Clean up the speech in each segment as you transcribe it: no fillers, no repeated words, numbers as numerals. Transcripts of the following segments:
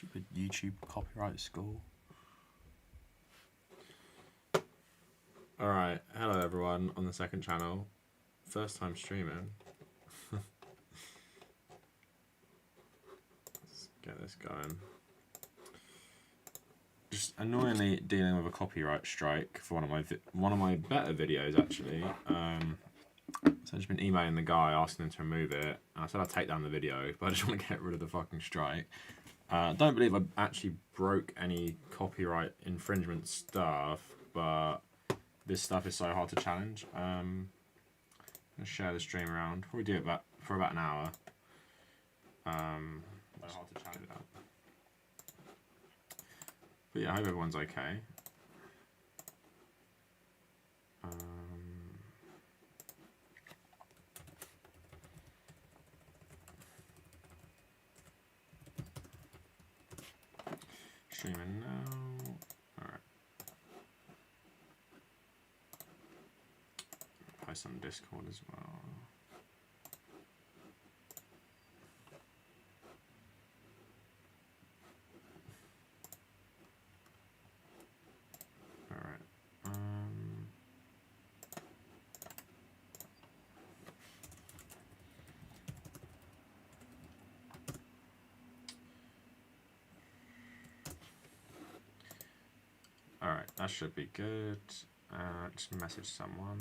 Stupid YouTube copyright school. Alright, hello everyone on the second channel. First time streaming. Let's get this going. Just annoyingly dealing with a copyright strike for one of my better videos actually. So I've just been emailing the guy asking him to remove it, and I said I'd take down the video, but I just want to get rid of the fucking strike. I don't believe I actually broke any copyright infringement stuff, but this stuff is so hard to challenge. I'm gonna share the stream around. We'll do it for about an hour. So hard to challenge that. But yeah, I hope everyone's okay. Streaming now. Alright. Post on Discord as well. Alright. Alright, that should be good. Just message someone.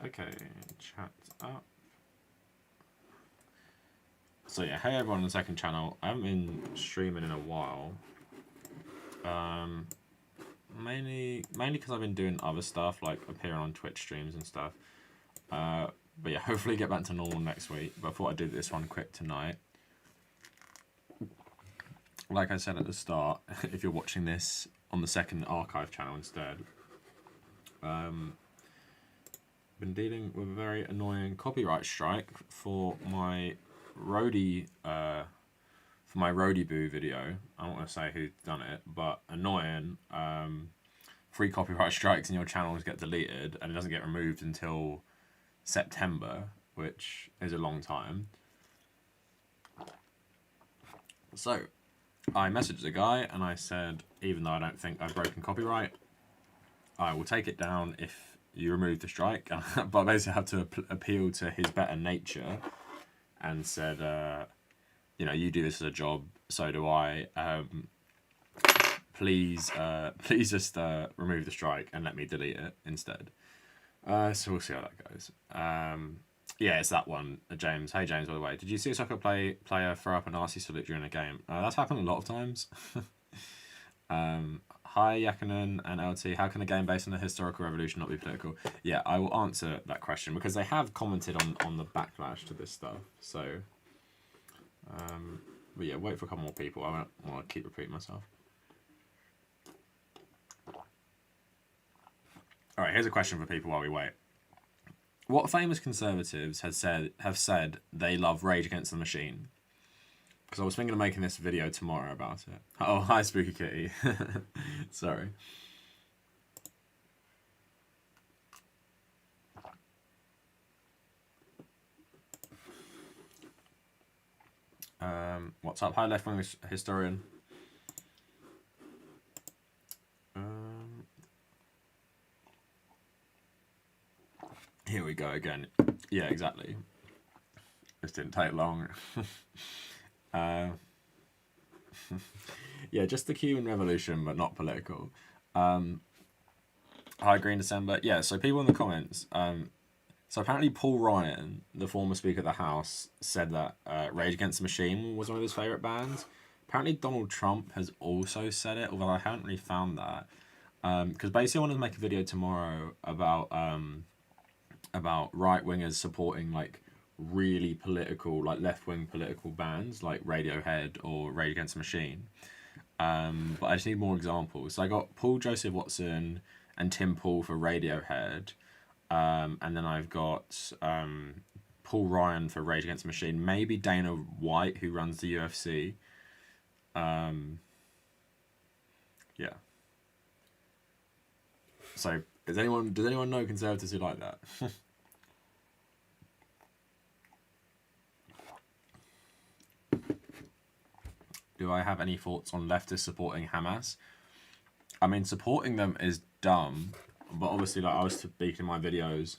Okay, chat up. So yeah, hey everyone on the second channel. I haven't been streaming in a while. Mainly because I've been doing other stuff, like appearing on Twitch streams and stuff. But yeah, hopefully get back to normal next week. But I thought I'd do this one quick tonight. Like I said at the start, if you're watching this on the second archive channel instead, been dealing with a very annoying copyright strike for my roadie boo video. I don't want to say who's done it, but annoying. 3 copyright strikes and your channels get deleted, and it doesn't get removed until September, which is a long time. So I messaged the guy and I said, even though I don't think I've broken copyright, I will take it down if you remove the strike. But I basically have to appeal to his better nature and said, you know, you do this as a job, so do I. Please just remove the strike and let me delete it instead. So we'll see how that goes. Yeah, it's that one, James. Hey James, by the way, did you see a soccer player throw up a nasty salute during a game? That's happened a lot of times. Hi Yakinen and LT, how can a game based on the historical revolution not be political? Yeah, I will answer that question because they have commented on the backlash to this stuff. So, but yeah, wait for a couple more people. I don't want to keep repeating myself. All right, here's a question for people while we wait. What famous conservatives have said they love Rage Against the Machine? Because I was thinking of making this video tomorrow about it. Oh, hi Spooky Kitty. Sorry. What's up? Hi left-wing historian. Here we go again. Yeah, exactly. This didn't take long. Yeah, just the Cuban Revolution, but not political. Hi, Green December. Yeah, so people in the comments. So apparently Paul Ryan, the former Speaker of the House, said that Rage Against the Machine was one of his favourite bands. Apparently Donald Trump has also said it, although I haven't really found that. Because basically I wanted to make a video tomorrow about right-wingers supporting like really political, like left-wing political bands like Radiohead or Rage Against the Machine. But I just need more examples. So I got Paul Joseph Watson and Tim Pool for Radiohead. And then I've got Paul Ryan for Rage Against the Machine. Maybe Dana White, who runs the UFC. Yeah. So, does anyone know conservatives who like that? Do I have any thoughts on leftists supporting Hamas? I mean, supporting them is dumb, but obviously, like I was speaking in my videos,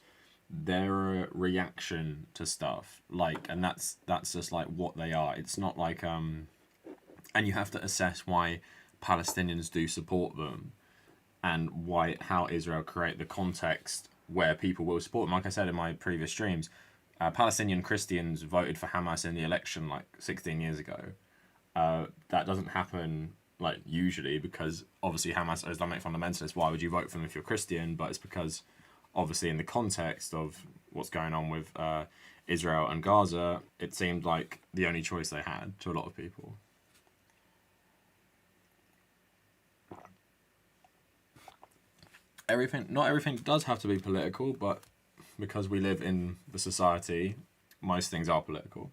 they're a reaction to stuff, like, and that's just like what they are. It's not like and you have to assess why Palestinians do support them, and how Israel create the context where people will support them. Like I said in my previous streams, Palestinian Christians voted for Hamas in the election like 16 years ago. That doesn't happen like usually because obviously Hamas are Islamic fundamentalists. Why would you vote for them if you're Christian? But it's because obviously in the context of what's going on with Israel and Gaza, it seemed like the only choice they had to a lot of people. Not everything does have to be political, but because we live in the society, most things are political.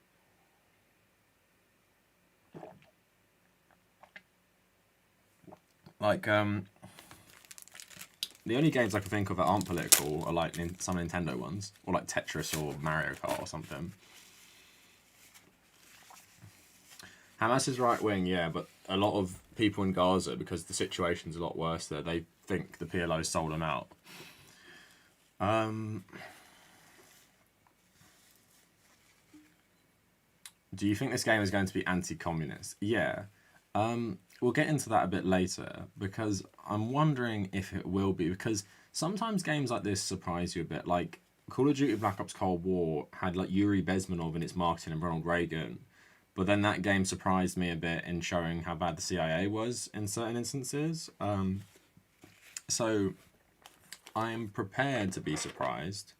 Like, the only games I can think of that aren't political are like some Nintendo ones, or like Tetris or Mario Kart or something. Hamas is right wing, yeah, but a lot of people in Gaza, because the situation's a lot worse there, they think the PLO sold them out. Do you think this game is going to be anti-communist? Yeah. We'll get into that a bit later, because I'm wondering if it will be, because sometimes games like this surprise you a bit. Like, Call of Duty Black Ops Cold War had like Yuri Bezmenov in its marketing and Ronald Reagan, but then that game surprised me a bit in showing how bad the CIA was in certain instances. So I'm prepared to be surprised,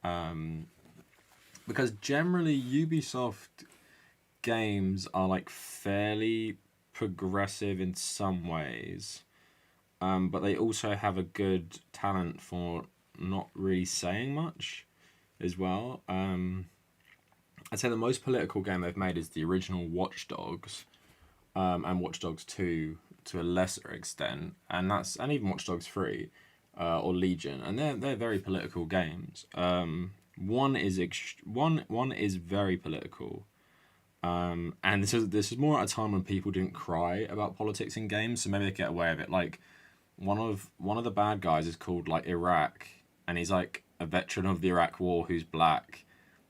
because generally Ubisoft games are like fairly progressive in some ways, but they also have a good talent for not really saying much as well. I'd say the most political game they've made is the original Watch Dogs, and Watch Dogs 2 to a lesser extent, and even Watch Dogs 3 or Legion, and they're very political games. One is very political. And this is more at a time when people didn't cry about politics in games, so maybe they get away with it. Like one of the bad guys is called like Iraq, and he's like a veteran of the Iraq War who's black,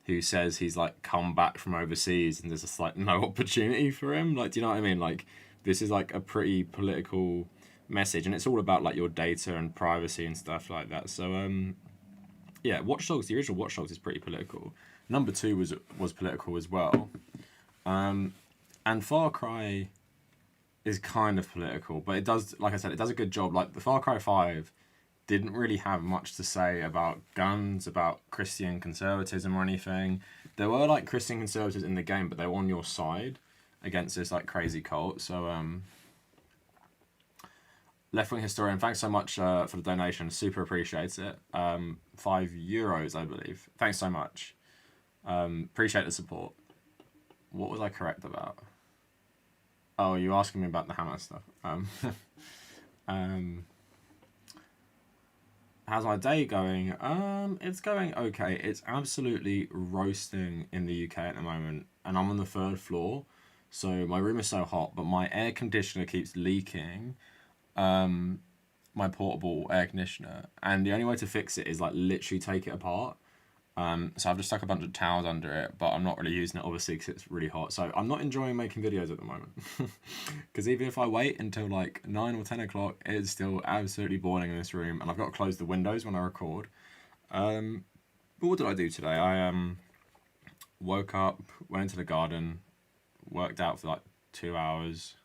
who says he's like come back from overseas and there's just like no opportunity for him. Like, do you know what I mean? Like, this is like a pretty political message, and it's all about like your data and privacy and stuff like that. So yeah, Watch Dogs, the original Watch Dogs is pretty political. Number 2 was political as well. And Far Cry is kind of political, but it does, like I said, it does a good job. Like the Far Cry 5 didn't really have much to say about guns, about Christian conservatism or anything. There were like Christian conservatives in the game, but they were on your side against this like crazy cult. So Left Wing Historian, thanks so much for the donation. Super appreciate it. €5, I believe. Thanks so much. Appreciate the support. What was I correct about? Oh, you asking me about the Hamas stuff. How's my day going? It's going okay. It's absolutely roasting in the UK at the moment, and I'm on the 3rd floor, so my room is so hot, but my air conditioner keeps leaking. My portable air conditioner, and the only way to fix it is like literally take it apart. So I've just stuck a bunch of towels under it, but I'm not really using it obviously because it's really hot. So I'm not enjoying making videos at the moment, because even if I wait until like 9 or 10 o'clock, it's still absolutely boiling in this room, and I've got to close the windows when I record. But what did I do today? I woke up, went into the garden, worked out for like 2 hours,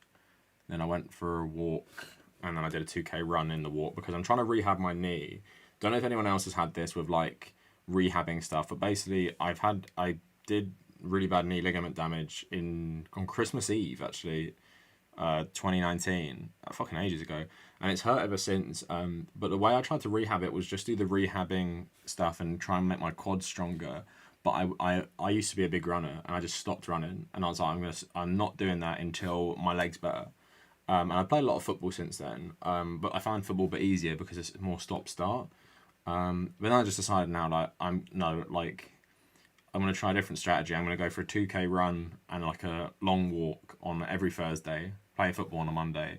then I went for a walk, and then I did a 2K run in the walk because I'm trying to rehab my knee. Don't know if anyone else has had this with like rehabbing stuff, but basically I did really bad knee ligament damage on Christmas Eve actually, 2019, fucking ages ago, and it's hurt ever since. But the way I tried to rehab it was just do the rehabbing stuff and try and make my quads stronger. But I used to be a big runner, and I just stopped running, and I was like, I'm not doing that until my legs better. And I played a lot of football since then, but I found football a bit easier because it's more stop-start. But then I just decided now, like, I'm going to try a different strategy. I'm going to go for a 2K run and like a long walk on every Thursday, play football on a Monday,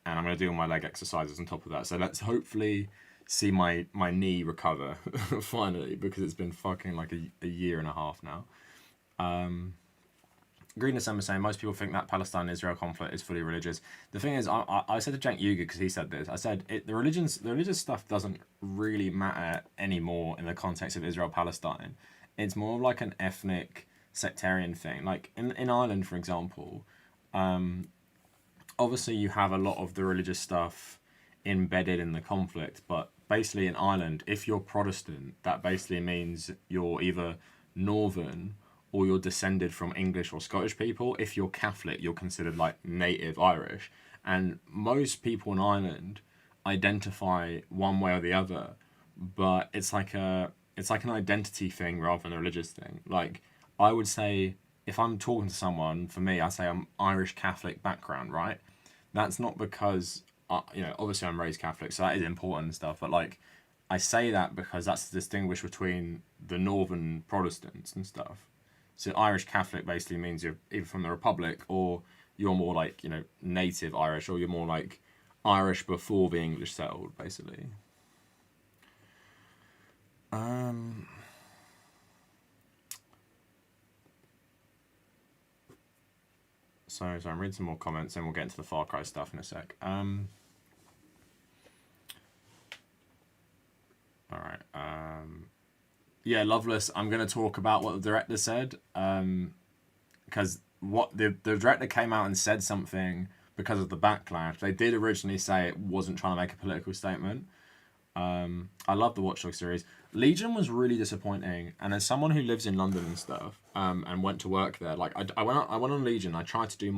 and I'm going to do all my leg exercises on top of that. So let's hopefully see my knee recover finally, because it's been fucking like a year and a half now. Green December saying most people think that Palestine-Israel conflict is fully religious. The thing is, I said to Cenk Uygur, because he said this, I said the religious stuff doesn't really matter anymore in the context of Israel-Palestine. It's more of like an ethnic sectarian thing. Like in Ireland, for example, obviously you have a lot of the religious stuff embedded in the conflict, but basically in Ireland, if you're Protestant, that basically means you're either Northern or you're descended from English or Scottish people. If you're Catholic, you're considered like native Irish. And most people in Ireland identify one way or the other, but it's like an identity thing rather than a religious thing. Like, I would say, if I'm talking to someone, for me, I say I'm Irish Catholic background, right? That's not because, obviously I'm raised Catholic, so that is important and stuff, but like, I say that because that's to distinguish between the Northern Protestants and stuff. So Irish Catholic basically means you're either from the Republic, or you're more like, native Irish, or you're more like Irish before the English settled, basically. So I'm reading some more comments, and we'll get into the Far Cry stuff in a sec. Alright. Yeah, Loveless, I'm going to talk about what the director said, because what the director came out and said something because of the backlash. They did originally say it wasn't trying to make a political statement. I love the Watch Dogs series. Legion was really disappointing, and as someone who lives in London and stuff, and went to work there, like I went on Legion. I tried to do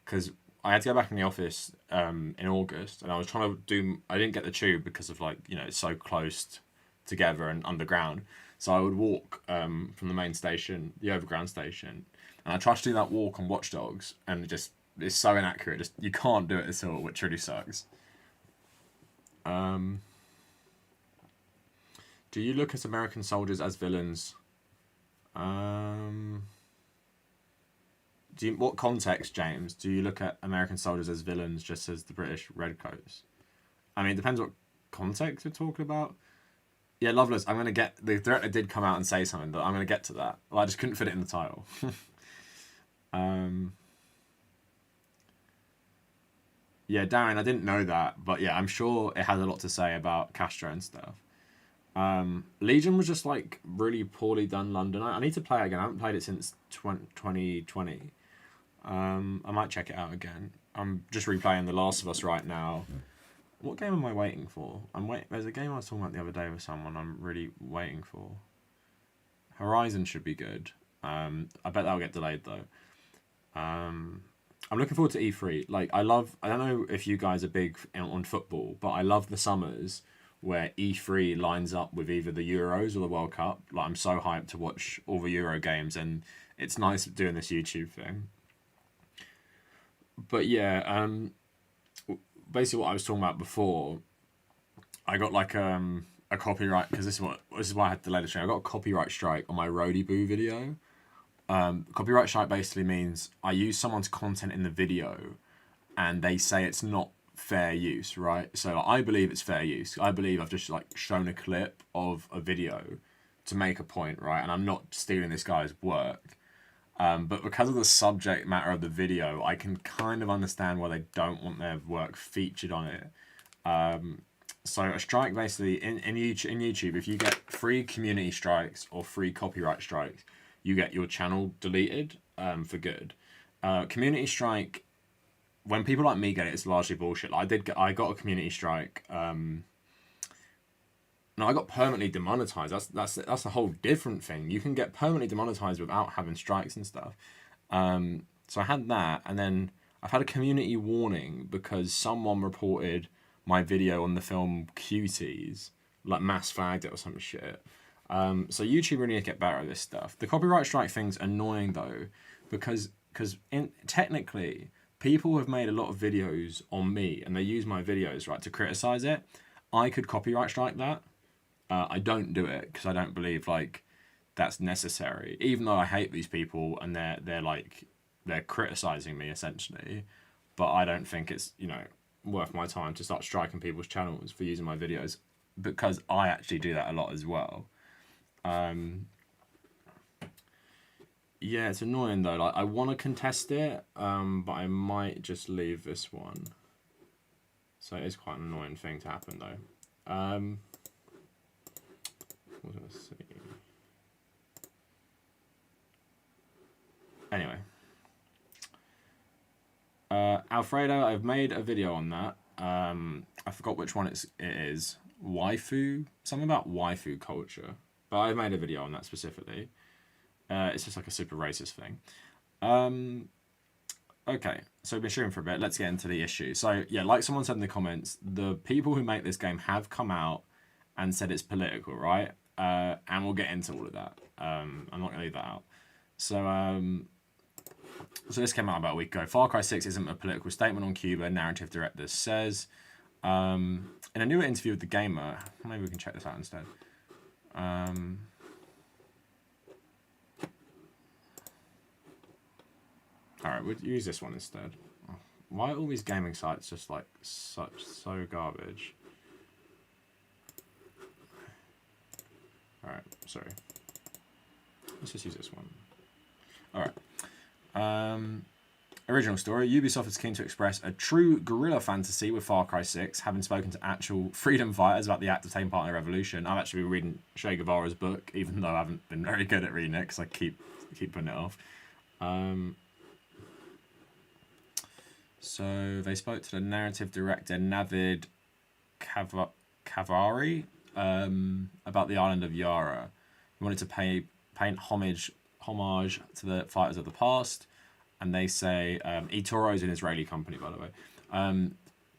because I had to go back in the office in August, and I was trying to do. I didn't get the tube because of it's so close together and underground. So I would walk from the main station, the overground station, and I tried to do that walk on Watch Dogs, and it's so inaccurate. You can't do it at all, which really sucks. Do you look at American soldiers as villains? What context, James, do you look at American soldiers as villains just as the British redcoats? I mean, it depends what context we're talking about. Yeah, Loveless, the director did come out and say something, but I'm going to get to that. Well, I just couldn't fit it in the title. Yeah, Darren, I didn't know that, but yeah, I'm sure it has a lot to say about Castro and stuff. Legion was just like really poorly done London. I need to play it again. I haven't played it since 2020. I might check it out again. I'm just replaying The Last of Us right now. What game am I waiting for? There's a game I was talking about the other day with someone I'm really waiting for. Horizon should be good. I bet that'll get delayed though. I'm looking forward to E3. Like, I don't know if you guys are big on football, but I love the summers where E3 lines up with either the Euros or the World Cup. Like, I'm so hyped to watch all the Euro games, and it's nice doing this YouTube thing. But yeah, basically what I was talking about before, I got like a copyright, because this is why I had to delay the stream. I got a copyright strike on my Roadie Boo video. Copyright strike basically means I use someone's content in the video and they say it's not fair use, right? So I believe it's fair use. I believe I've just shown a clip of a video to make a point, right? And I'm not stealing this guy's work. But because of the subject matter of the video, I can kind of understand why they don't want their work featured on it. So a strike basically in YouTube, if you get free community strikes or free copyright strikes, you get your channel deleted for good. Community strike, when people like me get it, it's largely bullshit. I got a community strike. No, I got permanently demonetized. That's a whole different thing. You can get permanently demonetized without having strikes and stuff. So I had that, and then I've had a community warning because someone reported my video on the film Cuties, like mass flagged it or some shit. So YouTube really need to get better at this stuff. The copyright strike thing's annoying though, because technically people have made a lot of videos on me and they use my videos, right, to criticize it. I could copyright strike that. I don't do it because I don't believe like that's necessary, even though I hate these people and they're criticizing me essentially, but I don't think it's, you know, worth my time to start striking people's channels for using my videos, because I actually do that a lot as well. Yeah, it's annoying though. Like, I want to contest it, but I might just leave this one. So it is quite an annoying thing to happen though. What did I see? Anyway. Alfredo, I've made a video on that. I forgot which one it is. Waifu? Something about waifu culture. But I've made a video on that specifically. It's just like a super racist thing. Okay, so we've been shooting for a bit. Let's get into the issue. So, yeah, like someone said in the comments, the people who make this game have come out and said it's political, right? And we'll get into all of that. I'm not going to leave that out. So this came out about a week ago. Far Cry 6 isn't a political statement on Cuba, narrative director says. In a newer interview with The Gamer, maybe we can check this out instead. Alright, we'll use this one instead. Why are all these gaming sites just like so garbage? Alright, sorry. Let's just use this one. Alright. Original story. Ubisoft is keen to express a true guerrilla fantasy with Far Cry 6, having spoken to actual freedom fighters about the act of taking part in the revolution. I've actually been reading Che Guevara's book, even though I haven't been very good at reading it because I keep putting it off. So they spoke to the narrative director Navid Kavari about the island of Yara. He wanted to paint homage to the fighters of the past, and they say eToro is an Israeli company, by the way.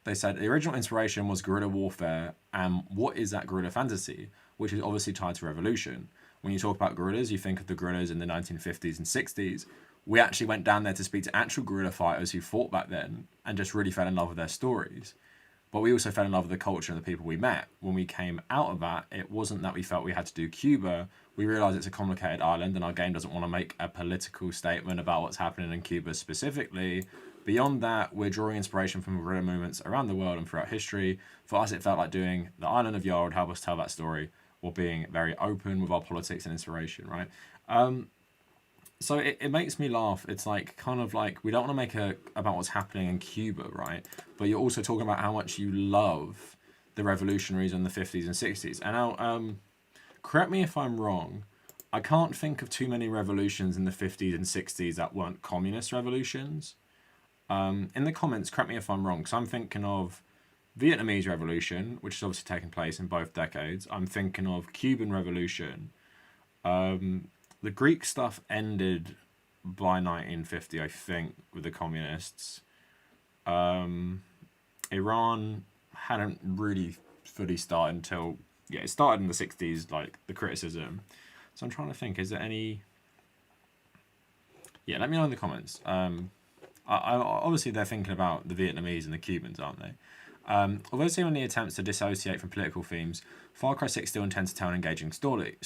They said the original inspiration was guerrilla warfare, and what is that guerrilla fantasy, which is obviously tied to revolution. When you talk about guerrillas, you think of the guerrillas in the 1950s and 60s. We actually went down there to speak to actual guerrilla fighters who fought back then and just really fell in love with their stories. But we also fell in love with the culture and the people we met. When we came out of that, it wasn't that we felt we had to do Cuba. We realised it's a complicated island and our game doesn't want to make a political statement about what's happening in Cuba specifically. Beyond that, we're drawing inspiration from guerrilla movements around the world and throughout history. For us, it felt like doing the island of Yara would help us tell that story, or being very open with our politics and inspiration, right? So it makes me laugh. It's like, kind of like, we don't want to make about what's happening in Cuba, right? But you're also talking about how much you love the revolutionaries in the 50s and 60s. And now, correct me if I'm wrong, I can't think of too many revolutions in the 50s and 60s that weren't communist revolutions. In the comments, correct me if I'm wrong, because I'm thinking of Vietnamese Revolution, which is obviously taking place in both decades. I'm thinking of Cuban Revolution. The Greek stuff ended by 1950, I think, with the communists. Iran hadn't really fully started until, yeah, it started in the 60s, like, the criticism. So I'm trying to think, is there any... Yeah, let me know in the comments. Obviously, they're thinking about the Vietnamese and the Cubans, aren't they? Although there seem any attempts to dissociate from political themes, Far Cry 6 still intends to tell an engaging story.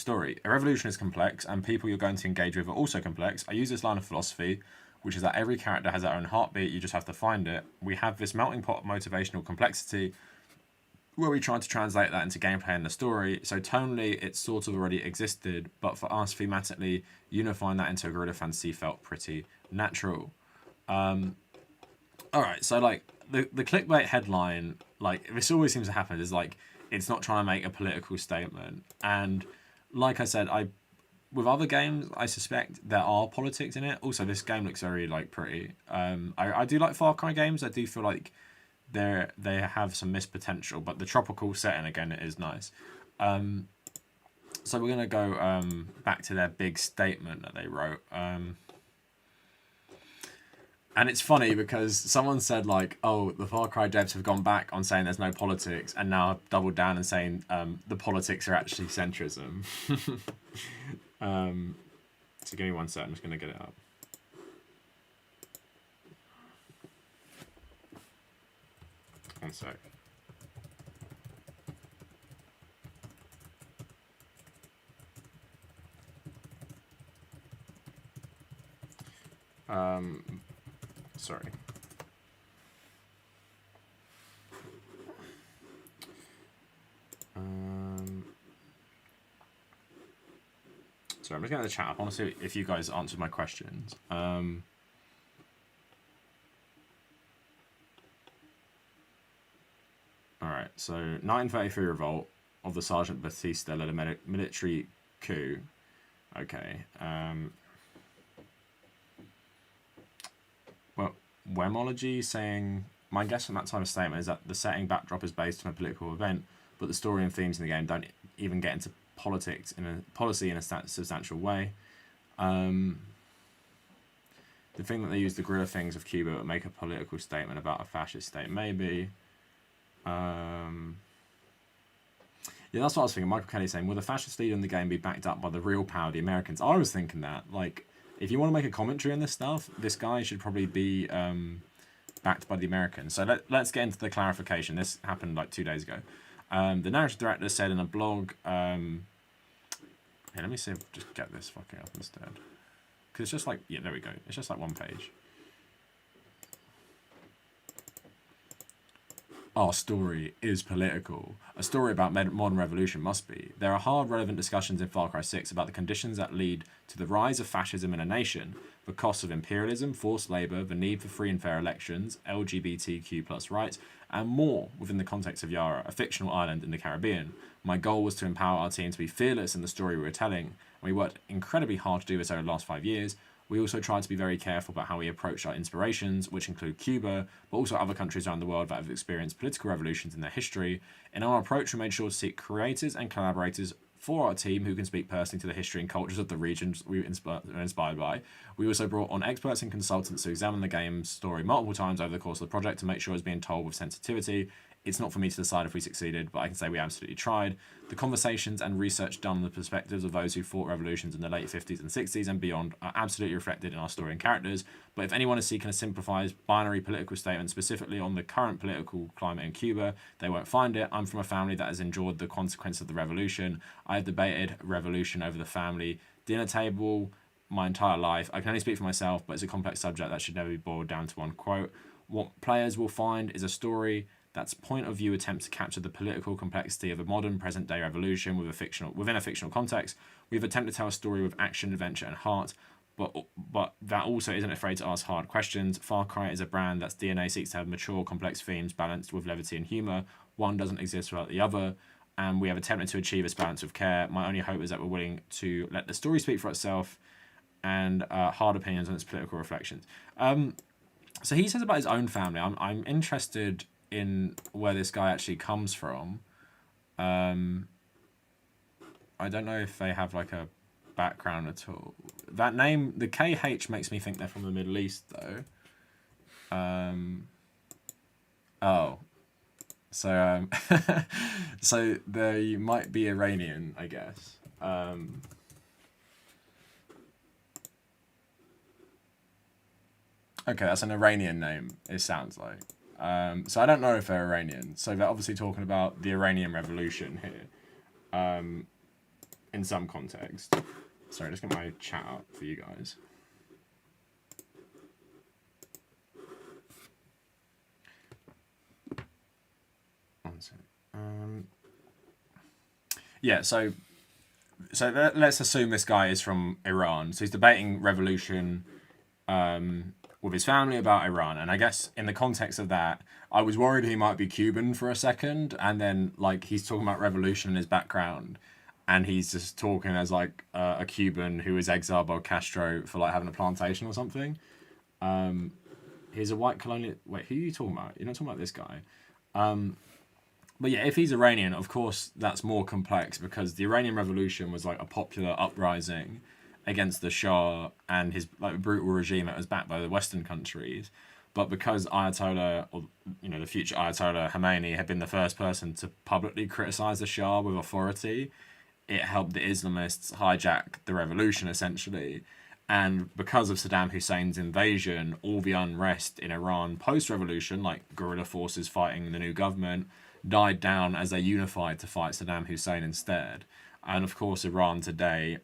A revolution is complex, and people you're going to engage with are also complex. I use this line of philosophy, which is that every character has their own heartbeat, you just have to find it. We have this melting pot of motivational complexity, where we try to translate that into gameplay and the story. So tonally, it sort of already existed, but for us, thematically, unifying that into a guerrilla fantasy felt pretty natural. Alright, so like, the clickbait headline, like, this always seems to happen, is like, it's not trying to make a political statement. And like I said, with other games, I suspect there are politics in it. Also, this game looks very, like, pretty. I do like Far Cry games. I do feel like they have some missed potential, but the tropical setting, again, it is nice. So we're going to go back to their big statement that they wrote. And it's funny because someone said like, "Oh, the Far Cry devs have gone back on saying there's no politics, and now have doubled down and saying the politics are actually centrism." So give me 1 sec. I'm just gonna get it up. One sec. Sorry. Sorry, I'm just getting the chat up. I want to see if you guys answered my questions. Alright, so 1933 revolt of the Sergeant Batista led a military coup. Okay. Well, Wemology saying, my guess from that type of statement is that the setting backdrop is based on a political event, but the story and themes in the game don't even get into policy in a substantial way. The thing that they use the guerrilla things of Cuba to make a political statement about a fascist state, maybe. Yeah, that's what I was thinking. Michael Kelly saying, will the fascist leader in the game be backed up by the real power of the Americans? I was thinking that, like, if you want to make a commentary on this stuff, this guy should probably be backed by the Americans. So let's get into the clarification. This happened like 2 days ago. The narrative director said in a blog, let me see if I just get this fucking up instead. Because it's just like, yeah, there we go. It's just like 1 page. Our story is political. A story about modern revolution must be. There are hard, relevant discussions in Far Cry 6 about the conditions that lead to the rise of fascism in a nation, the costs of imperialism, forced labour, the need for free and fair elections, LGBTQ+ rights, and more within the context of Yara, a fictional island in the Caribbean. My goal was to empower our team to be fearless in the story we were telling, and we worked incredibly hard to do this over the last 5 years. We also tried to be very careful about how we approach our inspirations, which include Cuba, but also other countries around the world that have experienced political revolutions in their history. In our approach, we made sure to seek creators and collaborators for our team who can speak personally to the history and cultures of the regions we were inspired by. We also brought on experts and consultants to examine the game's story multiple times over the course of the project to make sure it's being told with sensitivity. It's not for me to decide if we succeeded, but I can say we absolutely tried. The conversations and research done on the perspectives of those who fought revolutions in the late 50s and 60s and beyond are absolutely reflected in our story and characters. But if anyone is seeking a simplified binary political statement specifically on the current political climate in Cuba, they won't find it. I'm from a family that has endured the consequences of the revolution. I have debated revolution over the family dinner table my entire life. I can only speak for myself, but it's a complex subject that should never be boiled down to one quote. What players will find is a story that's point of view attempts to capture the political complexity of a modern present day revolution within a fictional context. We've attempted to tell a story with action, adventure, and heart, but that also isn't afraid to ask hard questions. Far Cry is a brand that's DNA seeks to have mature, complex themes balanced with levity and humour. One doesn't exist without the other, and we have attempted to achieve this balance with care. My only hope is that we're willing to let the story speak for itself and hard opinions on its political reflections. So he says about his own family. I'm interested in where this guy actually comes from. I don't know if they have like a background at all. That name, the KH, makes me think they're from the Middle East though. Oh, so so they might be Iranian, I guess. Okay, that's an Iranian name, it sounds like. So I don't know if they're Iranian. So they're obviously talking about the Iranian Revolution here, in some context. Sorry, just get my chat up for you guys. One second. Yeah, so let's assume this guy is from Iran. So he's debating revolution with his family about Iran. And I guess in the context of that, I was worried he might be Cuban for a second. And then like he's talking about revolution in his background. And he's just talking as like a Cuban who was exiled by Castro for like having a plantation or something. He's a white colonial. Wait, who are you talking about? You're not talking about this guy. But yeah, if he's Iranian, of course, that's more complex because the Iranian Revolution was like a popular uprising. against the Shah and his like brutal regime that was backed by the Western countries. But because Ayatollah, or the future Ayatollah Khomeini, had been the first person to publicly criticize the Shah with authority, it helped the Islamists hijack the revolution essentially. And because of Saddam Hussein's invasion, all the unrest in Iran post-revolution, like guerrilla forces fighting the new government, died down as they unified to fight Saddam Hussein instead. And of course, Iran today,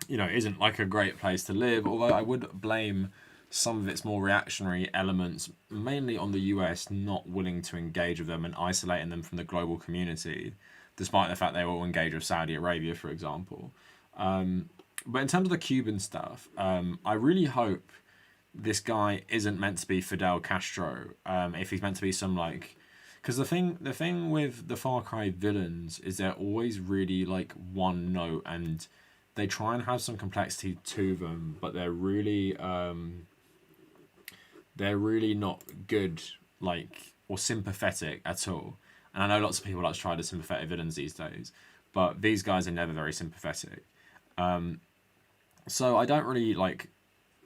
isn't like a great place to live, although I would blame some of its more reactionary elements mainly on the US not willing to engage with them and isolating them from the global community, despite the fact they will engage with Saudi Arabia, for example. But in terms of the Cuban stuff, I really hope this guy isn't meant to be Fidel Castro. If he's meant to be some like, because the thing with the Far Cry villains is they're always really like one note, and they try and have some complexity to them, but they're really not good, like, or sympathetic at all. And I know lots of people like to try the sympathetic villains these days, but these guys are never very sympathetic. So I don't really like.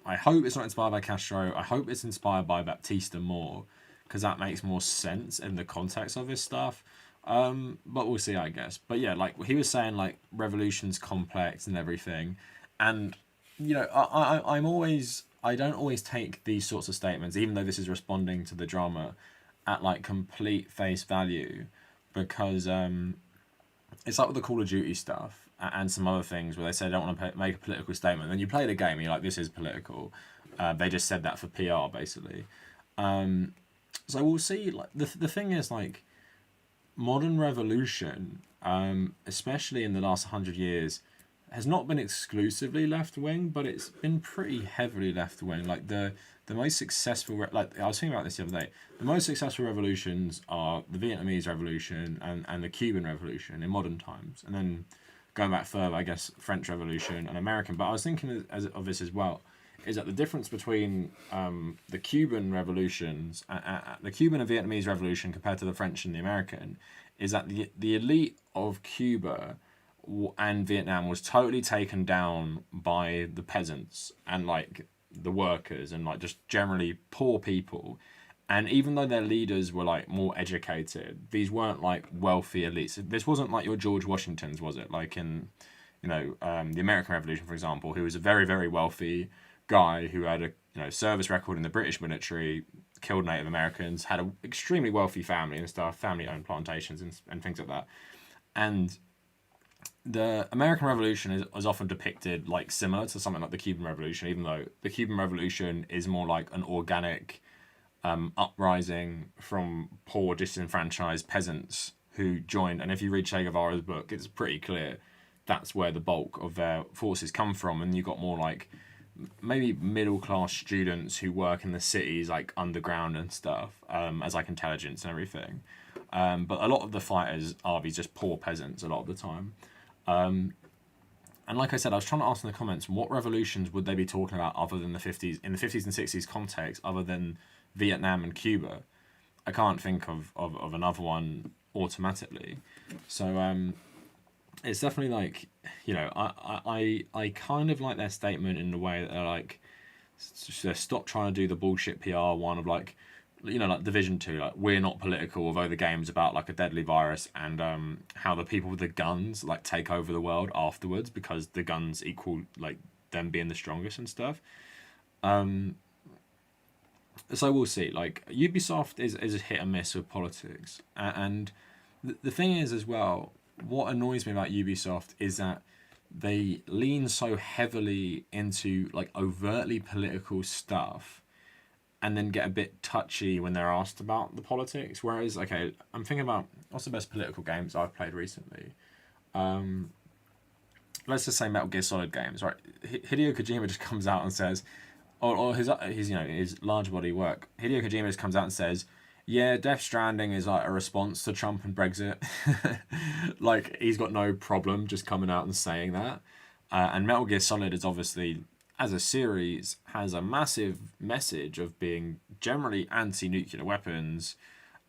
I hope it's not inspired by Castro. I hope it's inspired by Baptista more, because that makes more sense in the context of his stuff. But we'll see, I guess. But yeah, like he was saying, like revolution's complex and everything, and I don't always take these sorts of statements, even though this is responding to the drama, at like complete face value, because it's like with the Call of Duty stuff and some other things where they say they don't want to make a political statement. Then you play the game and you're like, this is political. They just said that for PR, basically. So we'll see. Like the thing is, like, modern revolution, especially in the last 100 years, has not been exclusively left wing, but it's been pretty heavily left wing. Like the most successful, like I was thinking about this the other day, the most successful revolutions are the Vietnamese Revolution and the Cuban Revolution in modern times, and then going back further, I guess French Revolution and American. But I was thinking of this as well, is that the difference between the Cuban revolutions, the Cuban and Vietnamese Revolution compared to the French and the American, is that the elite of Cuba and Vietnam was totally taken down by the peasants and like the workers and like just generally poor people. And even though their leaders were like more educated, these weren't like wealthy elites. This wasn't like your George Washingtons, was it? Like in, the American Revolution, for example, who was a very, very wealthy guy who had a service record in the British military, killed Native Americans, had an extremely wealthy family and stuff, family-owned plantations and things like that. And the American Revolution is often depicted like similar to something like the Cuban Revolution, even though the Cuban Revolution is more like an organic uprising from poor, disenfranchised peasants who joined. And if you read Che Guevara's book, it's pretty clear that's where the bulk of their forces come from. And you've got more like maybe middle-class students who work in the cities, like underground and stuff, as like intelligence and everything. But a lot of the fighters are these just poor peasants a lot of the time. And like I said, I was trying to ask in the comments, what revolutions would they be talking about other than the 50s, in the 50s and 60s context, other than Vietnam and Cuba? I can't think of another one automatically. So it's definitely like, I kind of like their statement in the way that they're like, stop trying to do the bullshit PR one of like, like Division 2, like we're not political, although the game's about like a deadly virus and how the people with the guns like take over the world afterwards because the guns equal like them being the strongest and stuff. So we'll see. Like Ubisoft is a hit and miss with politics, and the thing is as well, what annoys me about Ubisoft is that they lean so heavily into like overtly political stuff and then get a bit touchy when they're asked about the politics. Whereas, okay, I'm thinking about what's the best political games I've played recently. Let's just say Metal Gear Solid games, right? Hideo Kojima just comes out and says, or his large body work. Hideo Kojima just comes out and says, yeah, Death Stranding is like a response to Trump and Brexit. Like he's got no problem just coming out and saying that. And Metal Gear Solid is obviously, as a series, has a massive message of being generally anti-nuclear weapons,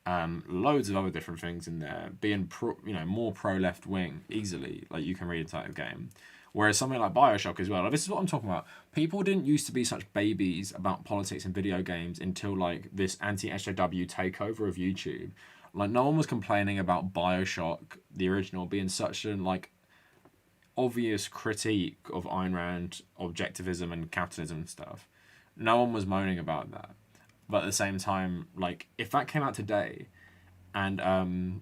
loads of other different things in there, being more pro left wing easily, like you can read inside the game. Whereas something like Bioshock as well, like, this is what I'm talking about. People didn't used to be such babies about politics and video games until like this anti-SJW takeover of YouTube. Like no one was complaining about Bioshock, the original, being such an like obvious critique of Ayn Rand objectivism and capitalism and stuff. No one was moaning about that. But at the same time, like if that came out today, and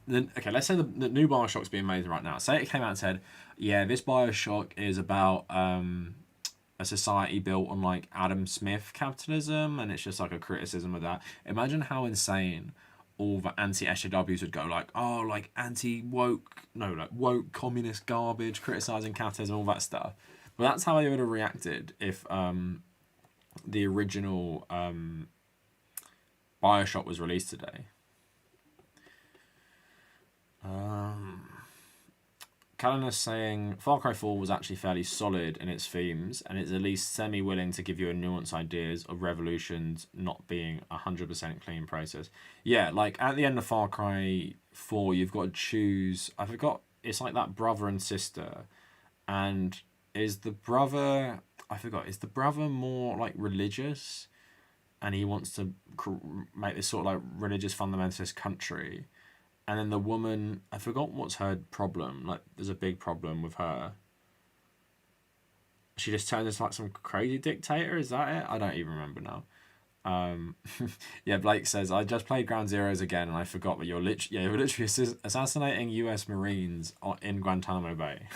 then okay, let's say the new Bioshock's being made right now. Say it came out and said, yeah, this Bioshock is about a society built on like Adam Smith capitalism, and it's just like a criticism of that. Imagine how insane all the anti-SJWs would go, like, oh, like anti-woke, no, like woke communist garbage, criticising capitalism, all that stuff. But that's how they would have reacted if the original Bioshock was released today. Callanus saying Far Cry 4 was actually fairly solid in its themes, and it's at least semi-willing to give you a nuanced ideas of revolutions not being 100% clean process. Yeah, like at the end of Far Cry 4, you've got to choose. I forgot. It's like that brother and sister, and is the brother? I forgot. Is the brother more like religious, and he wants to make this sort of like religious fundamentalist country? And then the woman, I forgot what's her problem. Like, there's a big problem with her. She just turns into like some crazy dictator. Is that it? I don't even remember now. Yeah, Blake says, I just played Ground Zeroes again, and I forgot that you're literally assassinating U.S. Marines in Guantanamo Bay.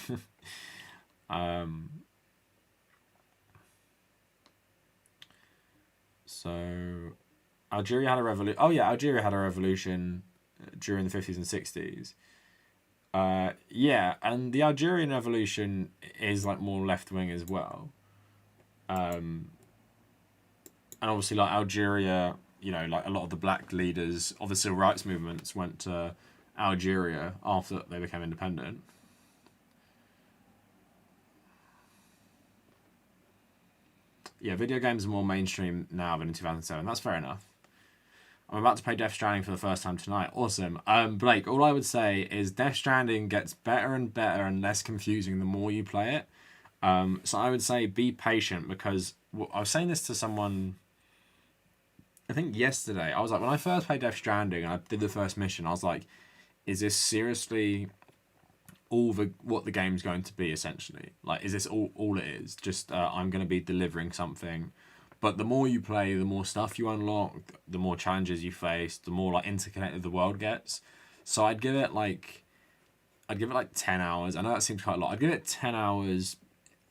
So, Algeria had a revolution. Oh yeah, Algeria had a revolution during the 50s and 60s. Yeah, and the Algerian Revolution is like more left-wing as well. And obviously like Algeria, you know, like a lot of the black leaders of the civil rights movements went to Algeria after they became independent. Yeah, video games are more mainstream now than in 2007. That's fair enough. I'm about to play Death Stranding for the first time tonight. Awesome. Blake, all I would say is Death Stranding gets better and better and less confusing the more you play it. So I would say be patient, because I was saying this to someone, I think yesterday. I was like, when I first played Death Stranding and I did the first mission, I was like, is this seriously what the game's going to be, essentially? Like, is this all it is? Just I'm going to be delivering something. But the more you play, the more stuff you unlock, the more challenges you face, the more like interconnected the world gets. So I'd give it like 10 hours. I know that seems quite a lot. I'd give it 10 hours.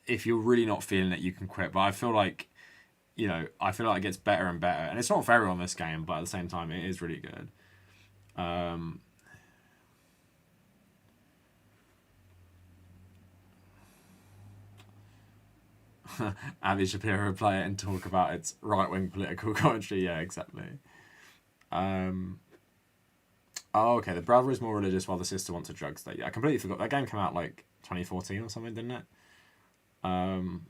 If you're really not feeling it, you can quit. But I feel like, you know, it gets better and better. And it's not for everyone, this game, but at the same time, it is really good. Abby Shapiro would play it and talk about its right-wing political commentary. Yeah, exactly. Oh, okay. The brother is more religious while the sister wants a drug state. Yeah, I completely forgot. That game came out like 2014 or something, didn't it? Amita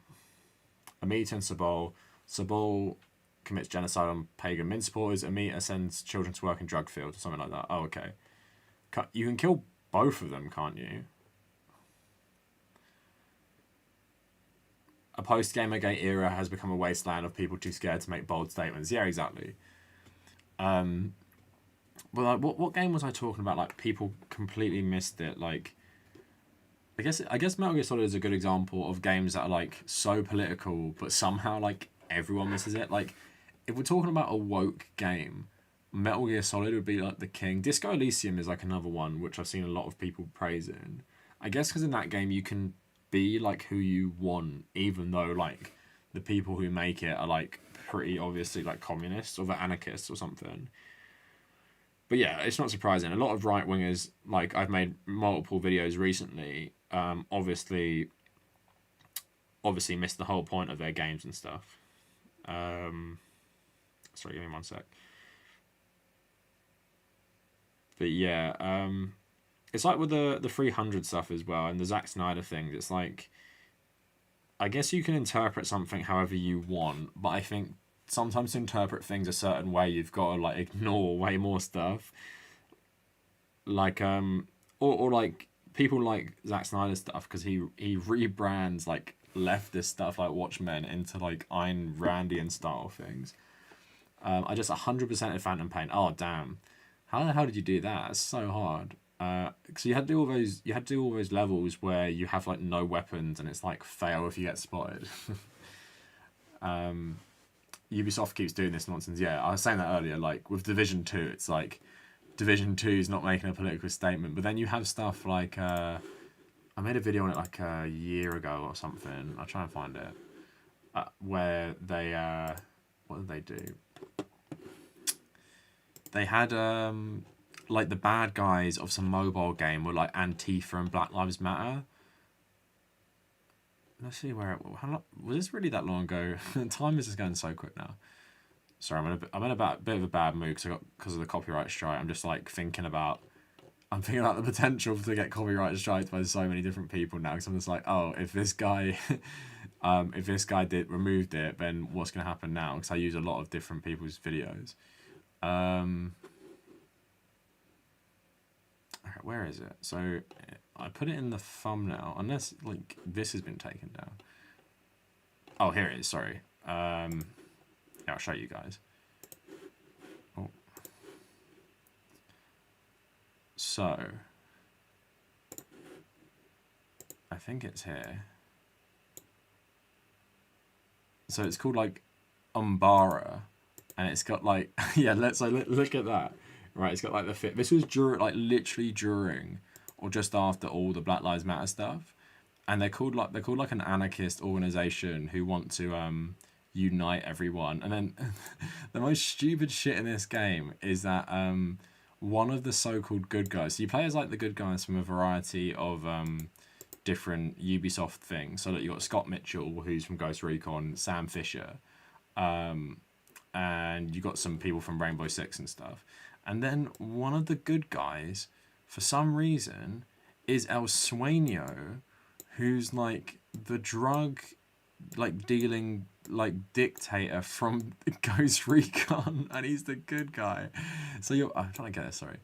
and Sabol. Sabol commits genocide on pagan Min supporters. Amita sends children to work in drug fields or something like that. Oh, okay. You can kill both of them, can't you? A post-Gamergate era has become a wasteland of people too scared to make bold statements. Yeah, exactly. But like, what game was I talking about? Like, people completely missed it. Like, I guess Metal Gear Solid is a good example of games that are like so political, but somehow like everyone misses it. Like, if we're talking about a woke game, Metal Gear Solid would be like the king. Disco Elysium is like another one which I've seen a lot of people praising. I guess because in that game you can be like who you want, even though like the people who make it are like pretty obviously like communists or the anarchists or something. But yeah, it's not surprising. A lot of right wingers, like I've made multiple videos recently, obviously missed the whole point of their games and stuff. Sorry, give me one sec. But yeah, it's like with the 300 stuff as well, and the Zack Snyder thing. It's like, I guess you can interpret something however you want, but I think sometimes to interpret things a certain way, you've got to like ignore way more stuff. Like or like people like Zack Snyder stuff because he rebrands like leftist stuff like Watchmen into like Ayn Randian style things. I just 100%ed Phantom Pain. Oh damn, how the hell did you do that? It's so hard. So you had to do all those levels where you have like no weapons and it's like fail if you get spotted. Ubisoft keeps doing this nonsense. Yeah, I was saying that earlier. Like with Division 2, it's like Division 2 is not making a political statement, but then you have stuff like I made a video on it like a year ago or something. I'll try and find it. Where they what did they do? They had like the bad guys of some mobile game were like Antifa and Black Lives Matter. Let's see where how long, was this really that long ago? Time is just going so quick now. Sorry, I'm in a bit of a bad mood because of the copyright strike. I'm just like thinking about the potential to get copyright striked by so many different people now. Because I'm just like, oh, if this guy, removed it, then what's gonna happen now? Because I use a lot of different people's videos. Okay, where is it? So I put it in the thumbnail, unless like this has been taken down. Oh, here it is. Sorry. Yeah, I'll show you guys. Oh. So I think it's here. So it's called like Umbara, and it's got like yeah. Look at that. Right, it's got like the fit. This was literally during or just after all the Black Lives Matter stuff, and they're called like an anarchist organization who want to unite everyone. And then the most stupid shit in this game is that one of the so-called good guys. So you play as like the good guys from a variety of different Ubisoft things. So that you got Scott Mitchell, who's from Ghost Recon, Sam Fisher, and you got some people from Rainbow Six and stuff. And then one of the good guys, for some reason, is El Sueño, who's like the drug dealing dictator from Ghost Recon, and he's the good guy. So I'm trying to get this, sorry.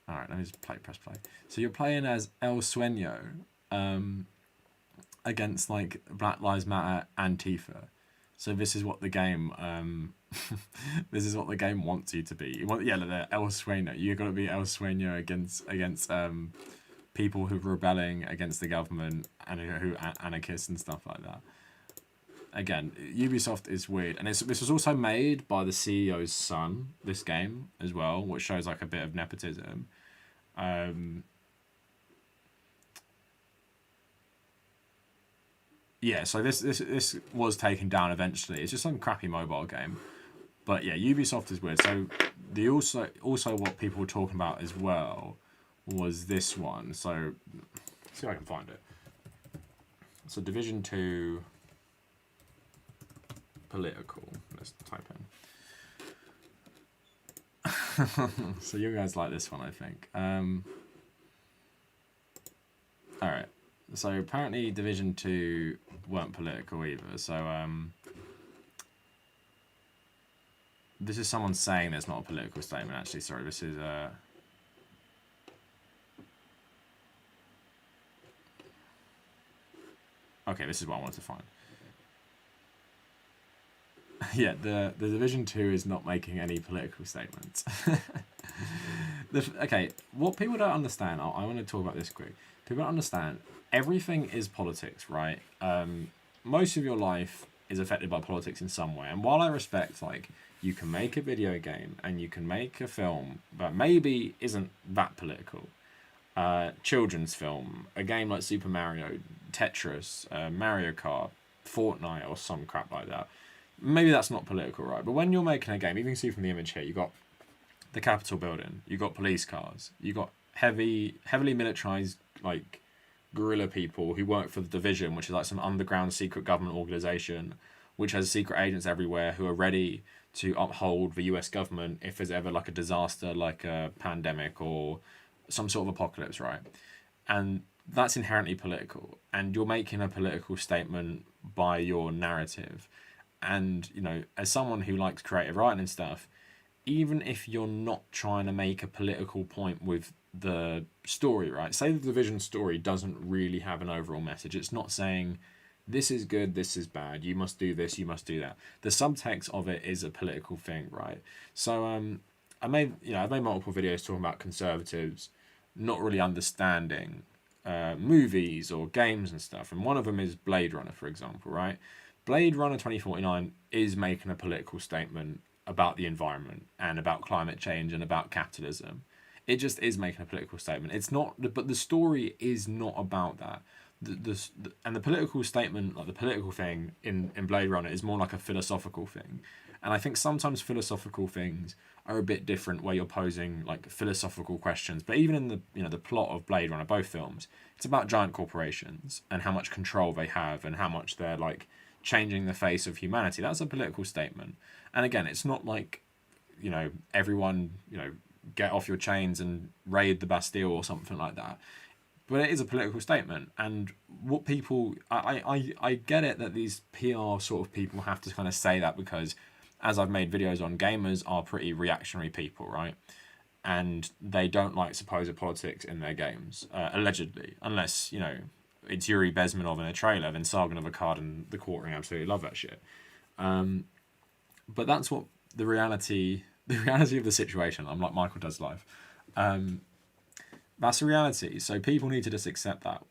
Alright, let me just press play. So you're playing as El Sueño against like Black Lives Matter Antifa. So this is what the game wants you to be. El Sueño. You've got to be El Sueño against people who are rebelling against the government and who are anarchists and stuff like that. Again, Ubisoft is weird, and this was also made by the CEO's son. This game as well, which shows like a bit of nepotism. Yeah, so this was taken down eventually. It's just some crappy mobile game. But yeah, Ubisoft is weird. So the also what people were talking about as well was this one. So let's see if I can find it. So Division 2 political. Let's type in. So you guys like this one, I think. Alright. So apparently Division 2 weren't political either. So this is someone saying there's not a political statement. Actually, sorry, this is okay, this is what I wanted to find. Yeah, the Division 2 is not making any political statements. Okay, what people don't understand, I want to talk about this quick. People don't understand, everything is politics, right? Most of your life is affected by politics in some way. And while I respect, like, you can make a video game and you can make a film that maybe isn't that political. Children's film, a game like Super Mario, Tetris, Mario Kart, Fortnite, or some crap like that. Maybe that's not political, right? But when you're making a game, you can see from the image here, you got the Capitol building, you got police cars, you got heavily militarized, like, guerrilla people who work for the Division, which is like some underground secret government organization, which has secret agents everywhere who are ready to uphold the US government if there's ever like a disaster, like a pandemic or some sort of apocalypse, right? And that's inherently political, and you're making a political statement by your narrative. And, you know, as someone who likes creative writing and stuff, even if you're not trying to make a political point with the story, right? Say the Division story doesn't really have an overall message. It's not saying this is good, this is bad, you must do this, you must do that. The subtext of it is a political thing, right? So I've made multiple videos talking about conservatives not really understanding movies or games and stuff, and one of them is Blade Runner, for example, right? Blade Runner 2049 is making a political statement about the environment and about climate change and about capitalism. It just is making a political statement. It's not, but the story is not about that. And the political statement, like the political thing in Blade Runner, is more like a philosophical thing. And I think sometimes philosophical things are a bit different, where you're posing like philosophical questions. But even in the plot of Blade Runner, both films, it's about giant corporations and how much control they have and how much they're like changing the face of humanity. That's a political statement. And again, it's not like, everyone, get off your chains and raid the Bastille or something like that. But it is a political statement. And what people, I get it that these PR sort of people have to kind of say that, because as I've made videos on, gamers are pretty reactionary people, right? And they don't like supposed politics in their games, allegedly, unless, it's Yuri Bezmenov in a trailer, then Sargon of Akkad and The Quartering absolutely love that shit. But that's what the reality of the situation. I'm like Michael Does Live. That's the reality. So people need to just accept that.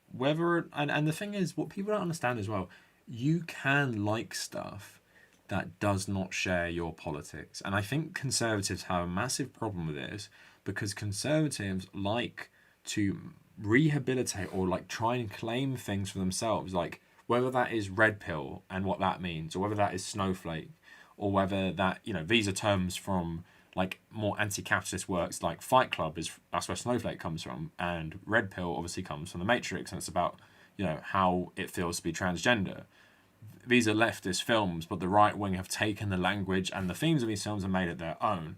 And the thing is, what people don't understand as well, you can like stuff that does not share your politics. And I think conservatives have a massive problem with this, because conservatives like to rehabilitate or like try and claim things for themselves, like whether that is red pill and what that means, or whether that is snowflake, or whether that, these are terms from like more anti-capitalist works, like Fight Club that's where snowflake comes from, and red pill obviously comes from the Matrix, and it's about how it feels to be transgender. These are leftist films, but the right wing have taken the language and the themes of these films and made it their own.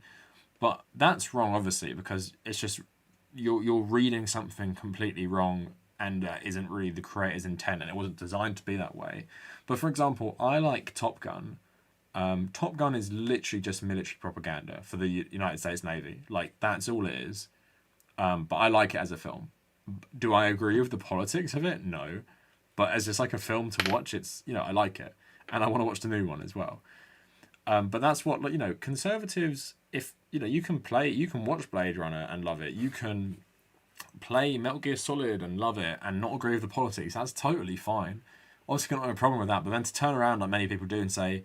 But that's wrong, obviously, because it's just you're reading something completely wrong, and isn't really the creator's intent, and it wasn't designed to be that way. But for example, I like Top Gun. Top Gun is literally just military propaganda for the United States Navy. Like, that's all it is. But I like it as a film. Do I agree with the politics of it? No. But as just like a film to watch, it's, I like it. And I want to watch the new one as well. But that's what, conservatives, if, you can watch Blade Runner and love it. You can play Metal Gear Solid and love it and not agree with the politics. That's totally fine. Obviously, got no problem with that. But then to turn around, like many people do, and say,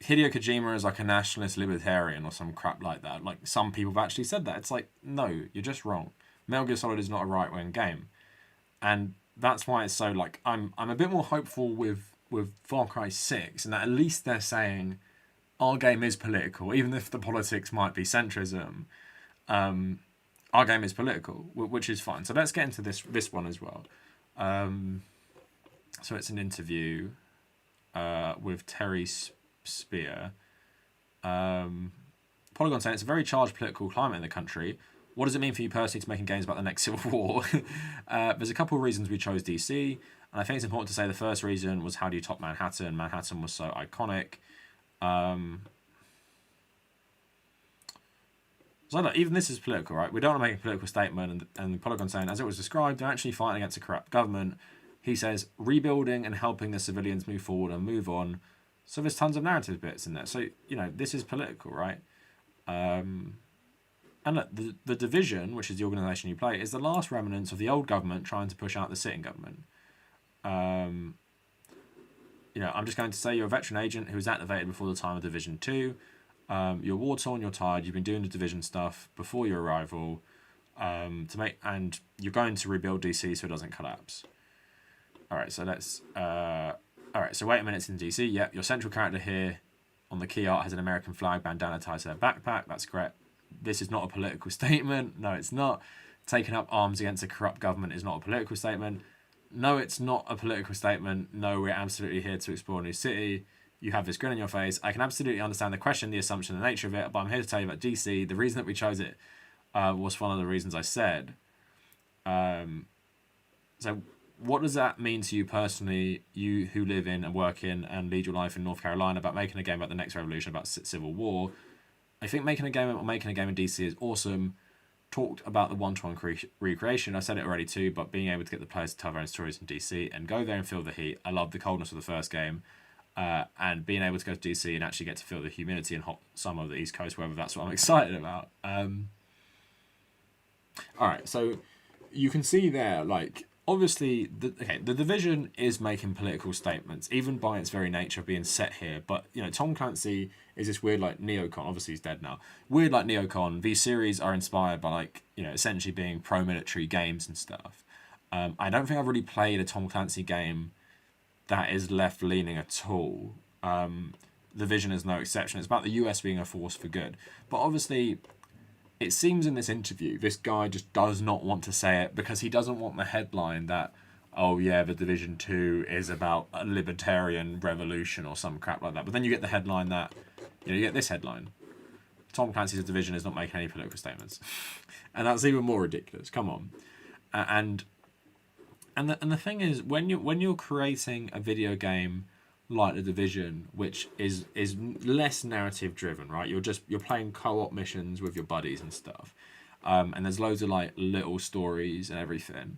Hideo Kojima is like a nationalist libertarian or some crap like that. Like, some people have actually said that. It's like, no, you're just wrong. Metal Gear Solid is not a right-wing game. And that's why it's so, like, I'm a bit more hopeful with Far Cry 6, and that at least they're saying our game is political, even if the politics might be centrism. Our game is political, which is fine. So let's get into this one as well. So it's an interview with Terry Spear. Polygon saying, it's a very charged political climate in the country. What does it mean for you personally to making games about the next civil war? There's a couple of reasons we chose DC, and I think it's important to say the first reason was how do you top Manhattan? Manhattan was so iconic. So look, even this is political, right? We don't want to make a political statement, and Polygon saying, as it was described, they're actually fighting against a corrupt government. He says, rebuilding and helping the civilians move forward and move on. So there's tons of narrative bits in there. So, this is political, right? And look, the Division, which is the organisation you play, is the last remnants of the old government trying to push out the sitting government. I'm just going to say you're a veteran agent who was activated before the time of Division 2. You're war-torn, you're tired, you've been doing the Division stuff before your arrival, and you're going to rebuild DC so it doesn't collapse. Alright, so let's... Alright, so wait a minute, it's in DC. Yep, your central character here on the key art has an American flag bandana tied to their backpack. That's correct. This is not a political statement. No, it's not. Taking up arms against a corrupt government is not a political statement. No, it's not a political statement. No, we're absolutely here to explore a new city. You have this grin on your face. I can absolutely understand the question, the assumption, the nature of it, but I'm here to tell you about DC. The reason that we chose it was one of the reasons I said. So what does that mean to you personally, you who live in and work in and lead your life in North Carolina, about making a game about the next revolution, about civil war? I think making a game in DC is awesome. talked about the one-to-one recreation. I said it already too, but being able to get the players to tell their own stories in DC and go there and feel the heat. I love the coldness of the first game, and being able to go to DC and actually get to feel the humidity and hot summer of the East Coast weather. That's what I'm excited about. All right, so you can see there, like, obviously, the Division is making political statements, even by its very nature of being set here. But, you know, Tom Clancy is this weird, like, neocon. Obviously, he's dead now. Weird, like, neocon. These series are inspired by, like, you know, essentially being pro-military games and stuff. I don't think I've really played a Tom Clancy game that is left-leaning at all. Division is no exception. It's about the US being a force for good. But obviously, it seems in this interview, this guy just does not want to say it because he doesn't want the headline that, oh yeah, the Division 2 is about a libertarian revolution or some crap like that. But then you get the headline that, you know, you get this headline. Tom Clancy's Division is not making any political statements. And that's even more ridiculous. Come on. And the thing is, when you're creating a video game like The Division, which is less narrative driven, right? You're playing co-op missions with your buddies and stuff, and there's loads of like little stories and everything.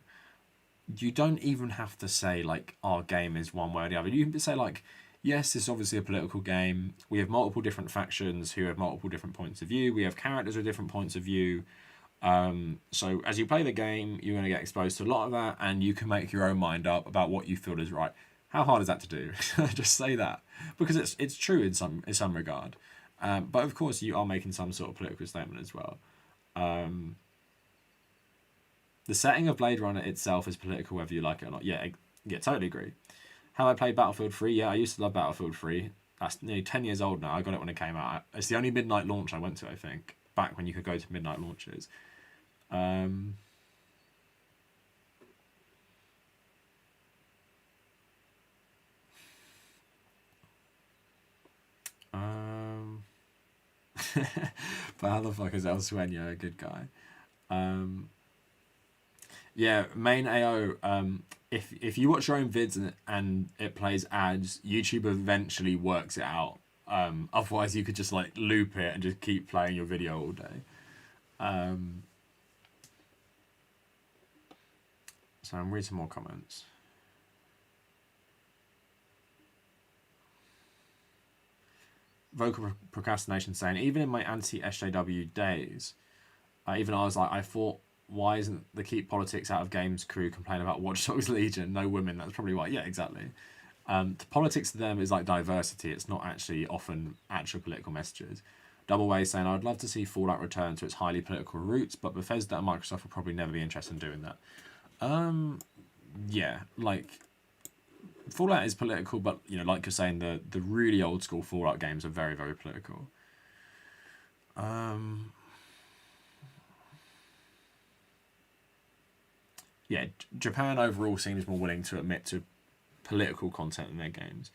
You don't even have to say like our game is one way or the other. You can say like, yes, it's obviously a political game. We have multiple different factions who have multiple different points of view. We have characters with different points of view. So as you play the game, you're going to get exposed to a lot of that, and you can make your own mind up about what you feel is right. How hard is that to do? Just say that, because it's true in some regard, but of course you are making some sort of political statement as well. The setting of Blade Runner itself is political, whether you like it or not. Yeah, totally agree. Have I played Battlefield 3? Yeah, I used to love Battlefield 3. That's nearly 10 years old now. I got it when it came out. It's the only midnight launch I went to, I think, back when you could go to midnight launches. But how the fuck is El Sueño a good guy? Yeah, main AO. If you watch your own vids and it plays ads, YouTube eventually works it out. Otherwise, you could just like loop it and just keep playing your video all day. So I'm reading some more comments. Vocal procrastination saying, even in my anti-SJW days, even I was like, I thought, why isn't the Keep Politics Out of Games crew complain about Watch Dogs Legion? No women, that's probably why. Yeah, exactly. The politics to them is like diversity. It's not actually often actual political messages. Double Way saying, I'd love to see Fallout return to its highly political roots, but Bethesda and Microsoft will probably never be interested in doing that. Yeah, like, Fallout is political, but, you know, like you're saying, the really old school Fallout games are very, very political. Yeah, Japan overall seems more willing to admit to political content in their games.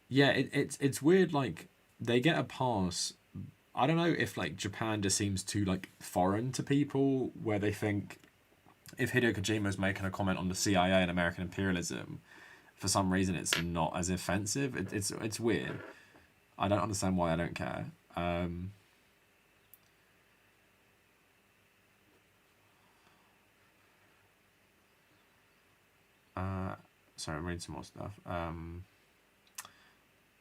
Yeah, it's weird, like, they get a pass. I don't know if, like, Japan just seems too, like, foreign to people, where they think if Hideo Kojima's making a comment on the CIA and American imperialism, for some reason it's not as offensive. It's weird. I don't understand why. I don't care. Sorry, I'm reading some more stuff.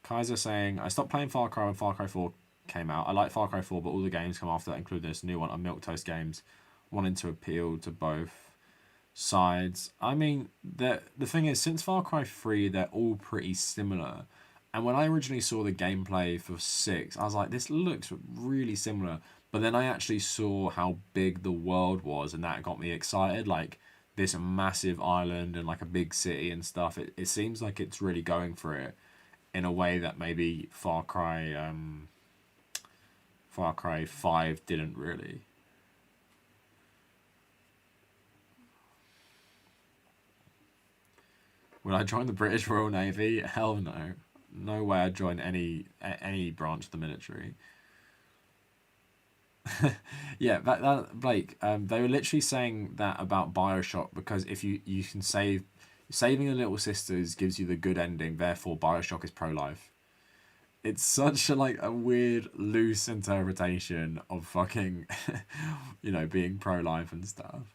Kaiser saying, I stopped playing Far Cry when Far Cry 4 came out. I like Far Cry 4, but all the games come after that, including this new one, are milquetoast games, wanting to appeal to both sides. I mean, the thing is, since Far Cry 3, they're all pretty similar. And when I originally saw the gameplay for 6, I was like, this looks really similar. But then I actually saw how big the world was, and that got me excited. Like, this massive island and like a big city and stuff. It seems like it's really going for it in a way that maybe Far Cry 5 didn't really. Would I join the British Royal Navy? Hell no. No way I'd join any branch of the military. Yeah, that Blake, they were literally saying that about BioShock, because if you can saving the little sisters gives you the good ending, therefore BioShock is pro-life. it's such a like a weird loose interpretation of fucking being pro-life and stuff.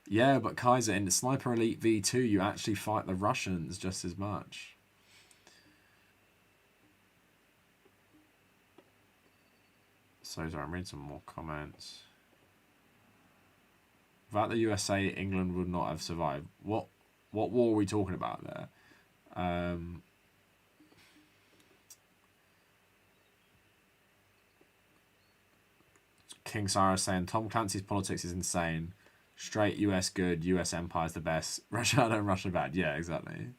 Yeah, but Kaiser, in Sniper Elite V2 you actually fight the Russians just as much. So sorry, I'm reading some more comments. Without the USA, England would not have survived. What war are we talking about there? King Cyrus saying Tom Clancy's politics is insane. Straight US good, US empire's the best. Russia and Russia bad. Yeah, exactly.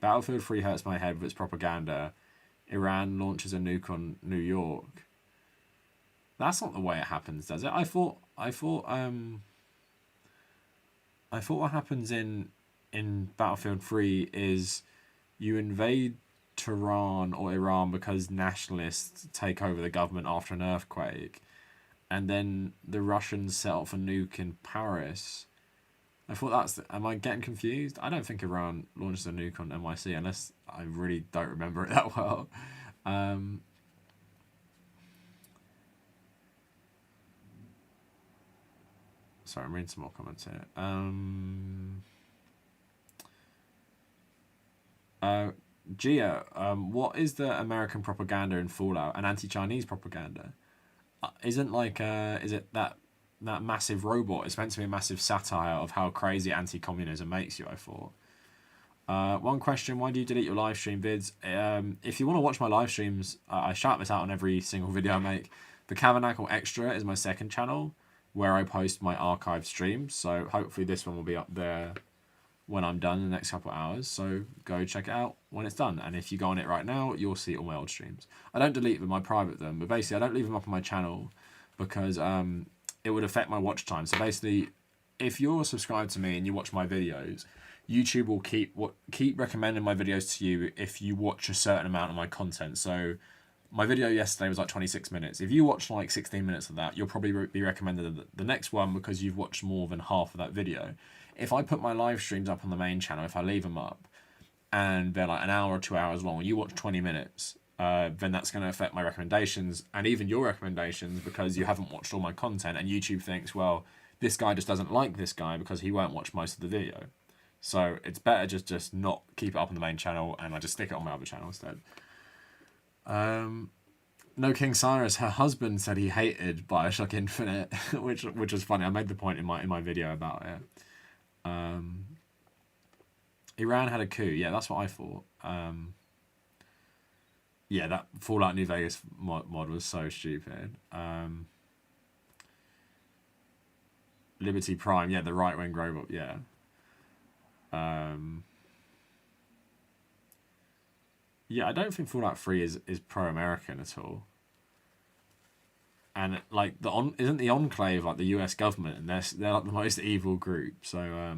Battlefield 3 hurts my head with its propaganda. Iran launches a nuke on New York. That's not the way it happens, does it? I thought what happens in Battlefield 3 is you invade Tehran or Iran because nationalists take over the government after an earthquake, and then the Russians set off a nuke in Paris. I thought am I getting confused? I don't think Iran launched a nuke on NYC unless I really don't remember it that well. Sorry, I'm reading some more comments here. Gia, what is the American propaganda in Fallout and anti-Chinese propaganda? Isn't is it that massive robot? It's meant to be a massive satire of how crazy anti-communism makes you, I thought. One question, why do you delete your live stream vids? If you want to watch my live streams, I shout this out on every single video I make. The Kavernacle Extra is my second channel where I post my archived streams. So hopefully this one will be up there when I'm done in the next couple of hours. So go check it out when it's done. And if you go on it right now, you'll see all my old streams. I don't delete them, I private them. But basically, I don't leave them up on my channel because it would affect my watch time. So basically, if you're subscribed to me and you watch my videos, YouTube will keep recommending my videos to you if you watch a certain amount of my content. So my video yesterday was like 26 minutes. If you watch like 16 minutes of that, you'll probably be recommended the next one because you've watched more than half of that video. If I put my live streams up on the main channel, if I leave them up and they're like an hour or 2 hours long, and you watch 20 minutes, then that's going to affect my recommendations and even your recommendations because you haven't watched all my content, and YouTube thinks, well, this guy just doesn't like this guy because he won't watch most of the video. So it's better just not keep it up on the main channel, and I just stick it on my other channel instead. No King Cyrus, her husband said he hated Bioshock Infinite, which was funny. I made the point in my video about it. Iran had a coup. Yeah, that's what I thought. Yeah, that Fallout New Vegas mod was so stupid. Liberty Prime. Yeah, the right-wing robot. Yeah. Yeah, I don't think Fallout 3 is pro-American at all. And like isn't the Enclave like the US government, and they're like the most evil group. So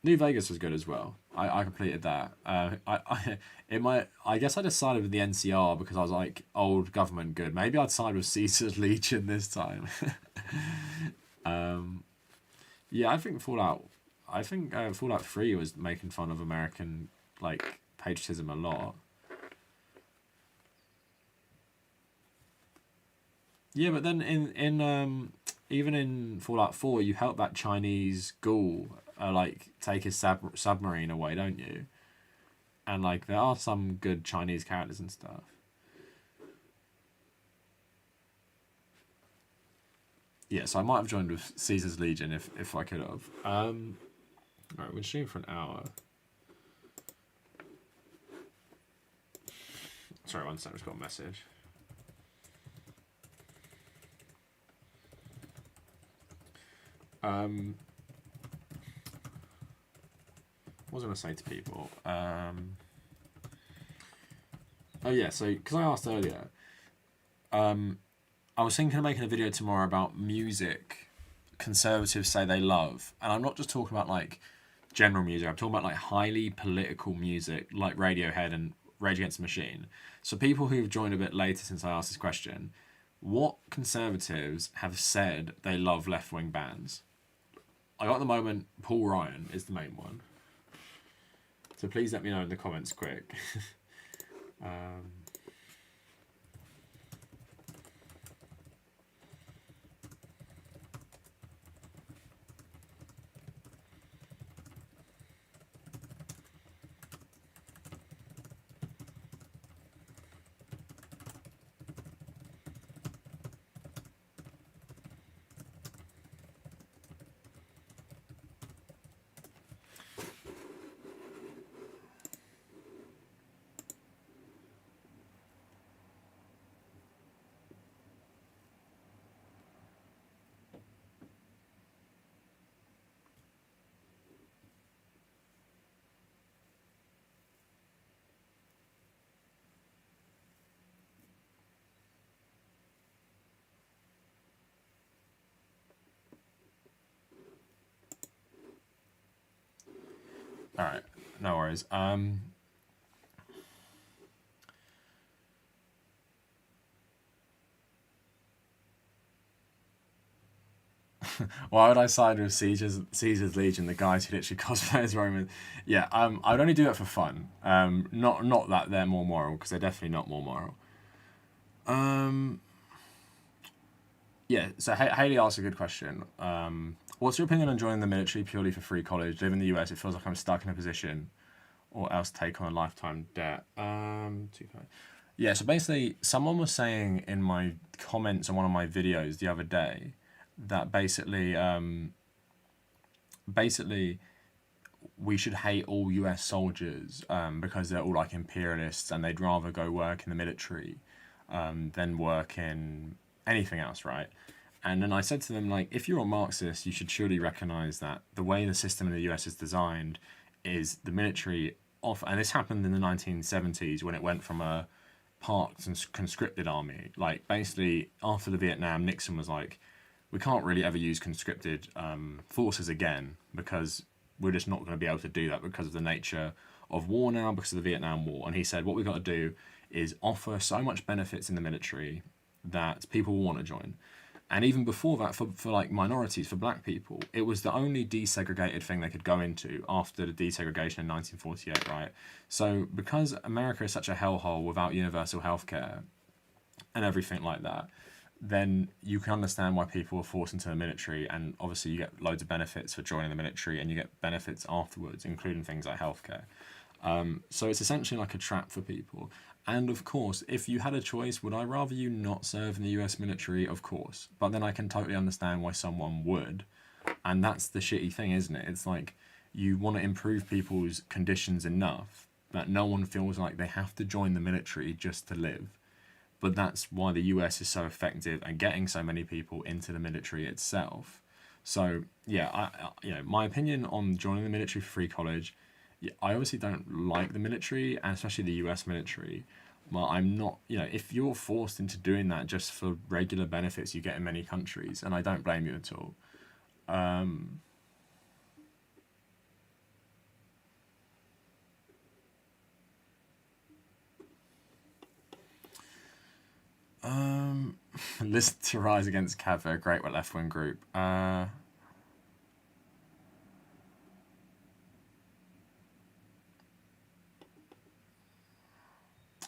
New Vegas was good as well. I completed that. I guess I decided with the NCR because I was like old government good. Maybe I'd side with Caesar's Legion this time. Yeah, I think Fallout 3 was making fun of American like patriotism a lot. Yeah, but then even in Fallout 4, you help that Chinese ghoul like take his submarine away, don't you? And like there are some good Chinese characters and stuff. Yeah, so I might have joined with Caesar's Legion if I could have. Alright, we're shooting for an hour. Sorry, one second, I just got a message. What was I going to say to people? Oh yeah, so because I asked earlier, I was thinking of making a video tomorrow about music conservatives say they love, and I'm not just talking about like general music. I'm talking about like highly political music, like Radiohead and Rage Against the Machine. So people who've joined a bit later since I asked this question, What conservatives have said they love left-wing bands? I got at the moment, Paul Ryan is the main one. So please let me know in the comments quick. All right, no worries. Why would I side with Caesar's Legion, the guys who literally cosplay as Roman? Yeah, I'd only do it for fun. Not that they're more moral, because they're definitely not more moral. Yeah, so Haley asked a good question. What's your opinion on joining the military purely for free college? Live in the US, it feels like I'm stuck in a position, or else take on a lifetime debt. Yeah, so basically, someone was saying in my comments on one of my videos the other day that basically we should hate all US soldiers because they're all like imperialists and they'd rather go work in the military than work in anything else, right? And then I said to them, like, if you're a Marxist, you should surely recognize that the way the system in the US is designed is the military off, and this happened in the 1970s when it went from a parked and conscripted army. Like, basically, after the Vietnam, Nixon was like, we can't really ever use conscripted forces again because we're just not going to be able to do that because of the nature of war now, because of the Vietnam War. And he said, what we've got to do is offer so much benefits in the military that people will want to join. And even before that, for like minorities, for black people, it was the only desegregated thing they could go into after the desegregation in 1948, right? So because America is such a hellhole without universal healthcare and everything like that, then you can understand why people are forced into the military, and obviously you get loads of benefits for joining the military and you get benefits afterwards, including things like healthcare. So it's essentially like a trap for people. And of course, if you had a choice, would I rather you not serve in the US military? Of course. But then I can totally understand why someone would. And that's the shitty thing, isn't it? It's like you want to improve people's conditions enough that no one feels like they have to join the military just to live. But that's why the US is so effective at getting so many people into the military itself. So yeah, my opinion on joining the military for free college, I obviously don't like the military, and especially the US military. Well, I'm not, if you're forced into doing that just for regular benefits you get in many countries, and I don't blame you at all. Listen to Rise Against Cav, a great left-wing group.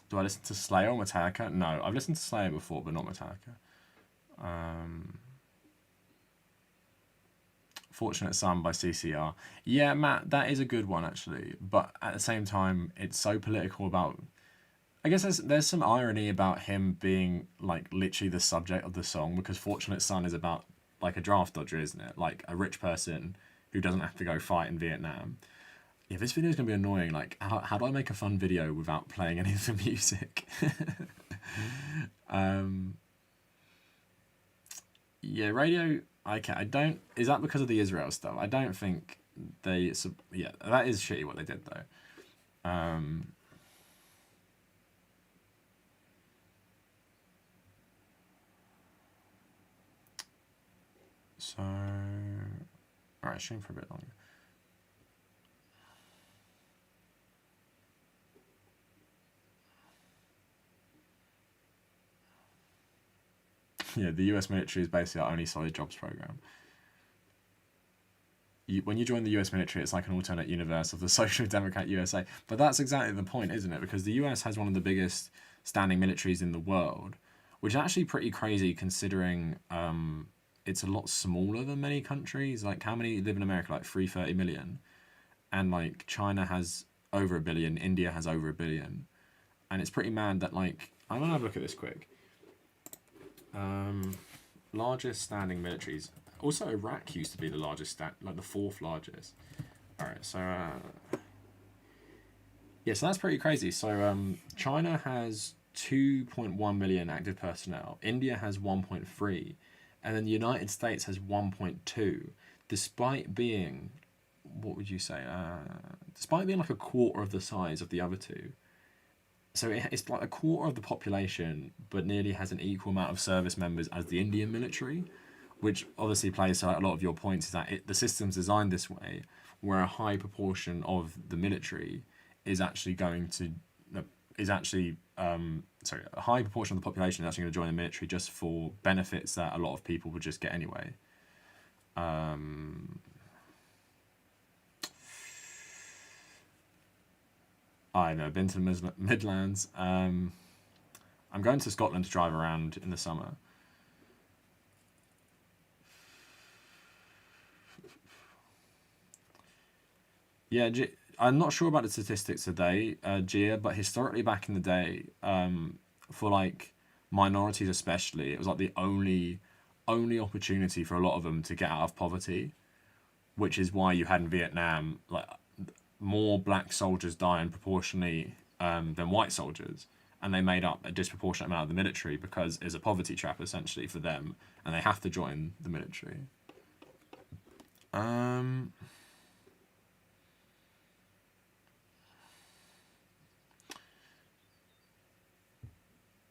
Do I listen to Slayer or Metallica? No, I've listened to Slayer before, but not Metallica. Fortunate Son by CCR. Yeah, Matt, that is a good one, actually. But at the same time, it's so political about... I guess there's some irony about him being, like, literally the subject of the song, because Fortunate Son is about, like, a draft dodger, isn't it? Like, a rich person who doesn't have to go fight in Vietnam. Yeah, this video is going to be annoying. Like, how do I make a fun video without playing any of the music? Yeah, radio... Okay, I don't... Is that because of the Israel stuff? I don't think they... Yeah, that is shitty what they did, though. So... Alright, stream for a bit longer. Yeah, the US military is basically our only solid jobs program. When you join the US military, it's like an alternate universe of the Social Democrat USA. But that's exactly the point, isn't it? Because the US has one of the biggest standing militaries in the world, which is actually pretty crazy considering it's a lot smaller than many countries. Like, how many live in America? Like 330 million. And like China has over 1 billion, India has over 1 billion. And it's pretty mad that, like, I'm gonna have a look at this quick. Largest standing militaries. Also, Iraq used to be the largest, like the 4th largest. All right, so yeah, so that's pretty crazy. So China has 2.1 million active personnel. India has 1.3, and then the United States has 1.2, despite being, what would you say? Despite being like a quarter of the size of the other two. So it's like a quarter of the population, but nearly has an equal amount of service members as the Indian military, which obviously plays to like a lot of your points, is that the system's designed this way, where a high proportion of the military is actually going to, a high proportion of the population is actually going to join the military just for benefits that a lot of people would just get anyway. I've never been to the Midlands. I'm going to Scotland to drive around in the summer. Yeah, I'm not sure about the statistics today, Gia, but historically back in the day, for like minorities especially, it was like the only opportunity for a lot of them to get out of poverty, which is why you had in Vietnam like more black soldiers dying proportionally than white soldiers, and they made up a disproportionate amount of the military because it's a poverty trap essentially for them, and they have to join the military.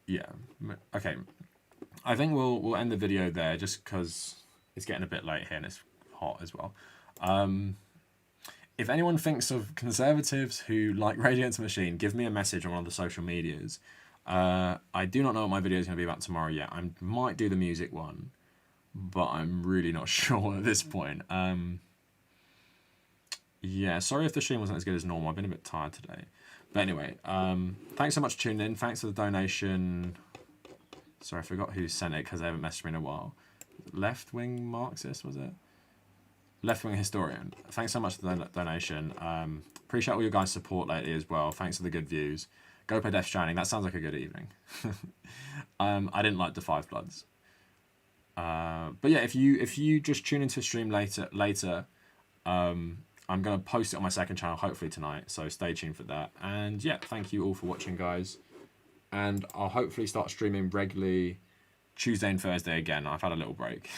Yeah. Okay. I think we'll end the video there just because it's getting a bit late here and it's hot as well. If anyone thinks of conservatives who like Radio Against the Machine, give me a message on one of the social medias. I do not know what my video is going to be about tomorrow yet. I might do the music one, but I'm really not sure at this point. Yeah, sorry if the stream wasn't as good as normal. I've been a bit tired today. But anyway, thanks so much for tuning in. Thanks for the donation. Sorry, I forgot who sent it because they haven't messaged me in a while. Left-wing Marxist, was it? Left-wing historian. Thanks so much for the donation. Appreciate all your guys' support lately as well. Thanks for the good views. Go play Death Stranding. That sounds like a good evening. I didn't like the Five Bloods. But yeah, if you just tune into the stream later, I'm going to post it on my second channel, hopefully tonight, so stay tuned for that. And yeah, thank you all for watching, guys. And I'll hopefully start streaming regularly Tuesday and Thursday again. I've had a little break.